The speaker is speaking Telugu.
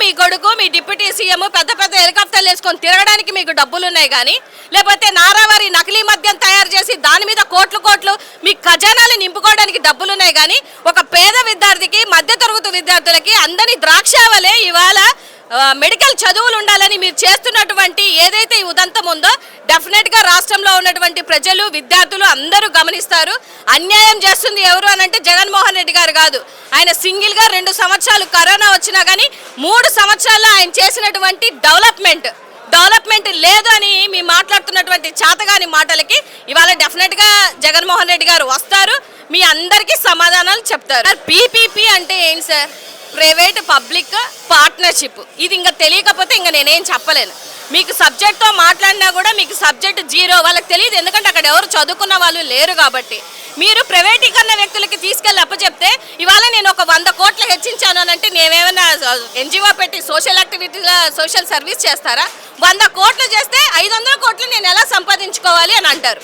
మీ కొడుకు మీ డిప్యూటీ సీఎం పెద్ద పెద్ద హెలికాప్టర్లు వేసుకొని తిరగడానికి మీకు డబ్బులు ఉన్నాయి కానీ, లేకపోతే నారావారి నకిలీ మద్యం తయారు చేసి దాని మీద కోట్లు కోట్లు మీ ఖజానాలు నింపుకోవడానికి డబ్బులు ఉన్నాయి కానీ, ఒక పేద విద్యార్థికి మధ్యతరగతి విద్యార్థులకి అందరి ద్రాక్షావలే ఇవాళ మెడికల్ చదువులు ఉండాలని మీరు చేస్తున్నటువంటి ఏదైతే ఈ ఉదంతం ఉందో డెఫినెట్గా రాష్ట్రంలో ఉన్నటువంటి ప్రజలు విద్యార్థులు అందరూ గమనిస్తారు. అన్యాయం చేస్తుంది ఎవరు అని అంటే జగన్మోహన్ రెడ్డి గారు కాదు. ఆయన సింగిల్గా 2 సంవత్సరాలు కరోనా వచ్చినా కానీ 3 సంవత్సరాల్లో ఆయన చేసినటువంటి డెవలప్మెంట్ లేదు అని మీ మాట్లాడుతున్నటువంటి చాతగాని మాటలకి ఇవాళ డెఫినెట్గా జగన్మోహన్ రెడ్డి గారు వస్తారు, మీ అందరికీ సమాధానాలు చెప్తారు. పీపీపీ అంటే ఏంటి సార్? Private public partnership. ఇది ఇంకా తెలియకపోతే ఇంకా నేనేం చెప్పలేను. మీకు సబ్జెక్ట్తో మాట్లాడినా కూడా మీకు సబ్జెక్ట్ జీరో, వాళ్ళకి తెలియదు. ఎందుకంటే అక్కడ ఎవరు చదువుకున్న వాళ్ళు లేరు కాబట్టి. మీరు ప్రైవేటీకరణ వ్యక్తులకి తీసుకెళ్ళి అప్పచెప్తే ఇవాళ నేను ఒక 100 కోట్లు హెచ్చించాను అని అంటే నేనేమైనా ఎన్జిఓ పెట్టి సోషల్ యాక్టివిటీగా సోషల్ సర్వీస్ చేస్తారా? 100 కోట్లు చేస్తే 500 కోట్లు నేను ఎలా సంపాదించుకోవాలి అని అంటారు.